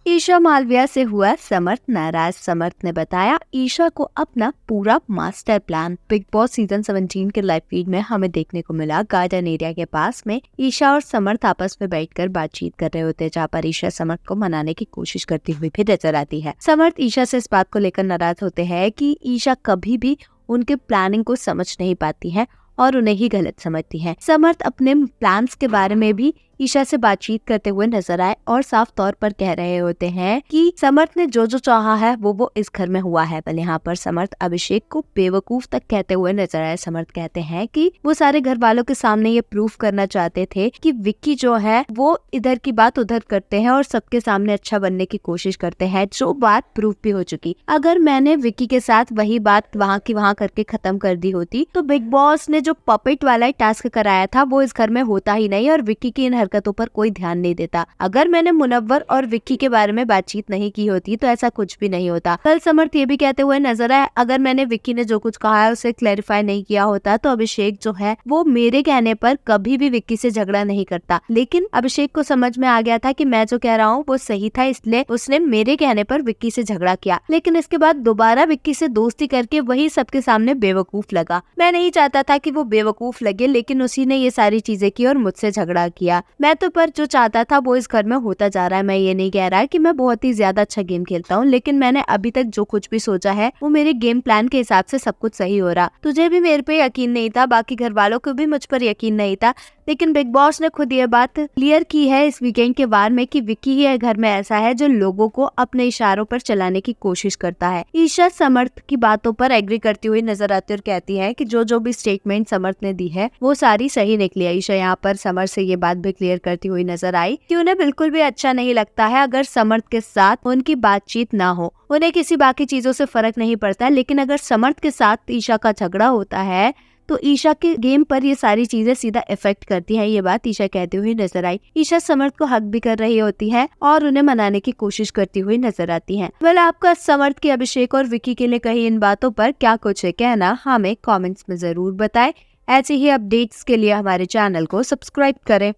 ईशा मालविया से हुआ समर्थ नाराज। समर्थ ने बताया ईशा को अपना पूरा master plan. Big boss season 17 के लाइव फीड में हमें देखने को मिला गार्डन एरिया के पास में ईशा और समर्थ आपस में बैठकर बातचीत कर रहे होते, जहाँ पर ईशा समर्थ को मनाने की कोशिश करती हुई भी नजर आती है। समर्थ ईशा से इस बात को लेकर नाराज होते हैं कि ईशा कभी भी उनके प्लानिंग को समझ नहीं पाती है और उन्हें ही गलत समझती है। समर्थ अपने प्लान्स के बारे में भी ईशा से बातचीत करते हुए नजर आए और साफ तौर पर कह रहे होते हैं कि समर्थ ने जो जो चाहा है वो इस घर में हुआ है। पर यहाँ पर समर्थ अभिषेक को बेवकूफ तक कहते हुए नजर आए। समर्थ कहते हैं कि वो सारे घर वालों के सामने ये प्रूफ करना चाहते थे कि विक्की जो है वो इधर की बात उधर करते हैं और सबके सामने अच्छा बनने की कोशिश करते हैं, जो बात प्रूफ भी हो चुकी। अगर मैंने विक्की के साथ वही बात वहाँ की वहाँ करके खत्म कर दी होती तो बिग बॉस ने जो पपेट वाला टास्क कराया था वो इस घर में होता ही नहीं और विक्की की इन हरकतों पर कोई ध्यान नहीं देता। अगर मैंने मुनव्वर और विक्की के बारे में बातचीत नहीं की होती तो ऐसा कुछ भी नहीं होता। कल समर्थ ये भी कहते हुए नजर आए, अगर मैंने विक्की ने जो कुछ कहा है उसे क्लैरिफाई नहीं किया होता तो अभिषेक जो है वो मेरे कहने पर कभी भी विक्की से झगड़ा नहीं करता। लेकिन अभिषेक को समझ में आ गया था कि मैं जो कह रहा हूँ वो सही था, इसलिए उसने मेरे कहने पर विक्की से झगड़ा किया। लेकिन इसके बाद दोबारा विक्की से दोस्ती करके वही सबके सामने बेवकूफ लगा। मैं नहीं चाहता था कि वो बेवकूफ लगे, लेकिन उसी ने ये सारी चीजें की और मुझसे झगड़ा किया। मैं तो पर जो चाहता था वो इस घर में होता जा रहा है। मैं ये नहीं कह रहा कि मैं बहुत ही ज्यादा अच्छा गेम खेलता हूँ, लेकिन मैंने अभी तक जो कुछ भी सोचा है वो मेरे गेम प्लान के हिसाब से सब कुछ सही हो रहा। तुझे भी मेरे पे यकीन नहीं था, बाकी घर वालों को भी मुझ पर यकीन नहीं था, लेकिन बिग बॉस ने खुद ये बात क्लियर की है इस वीकेंड के वार में कि विक्की ही घर में ऐसा है जो लोगों को अपने इशारों पर चलाने की कोशिश करता है। ईशा समर्थ की बातों पर एग्री करती हुई नजर आती और कहती है कि जो भी स्टेटमेंट समर्थ ने दी है वो सारी सही निकली है। ईशा यहाँ पर समर्थ से ये बात भी क्लियर करती हुई नजर आई कि उन्हें बिल्कुल भी अच्छा नहीं लगता है अगर समर्थ के साथ उनकी बातचीत ना हो। उन्हें किसी बाकी चीजों से फर्क नहीं पड़ता है, लेकिन अगर समर्थ के साथ ईशा का झगड़ा होता है तो ईशा के गेम पर ये सारी चीजें सीधा इफेक्ट करती हैं। ये बात ईशा कहती हुई नजर आई। ईशा समर्थ को हक भी कर रही होती है और उन्हें मनाने की कोशिश करती हुई नजर आती है। वेल, आपका समर्थ के अभिषेक और विक्की के लिए कही इन बातों पर क्या कुछ है कहना, हमें कमेंट्स में जरूर बताएं। ऐसे ही अपडेट्स के लिए हमारे चैनल को सब्सक्राइब करें।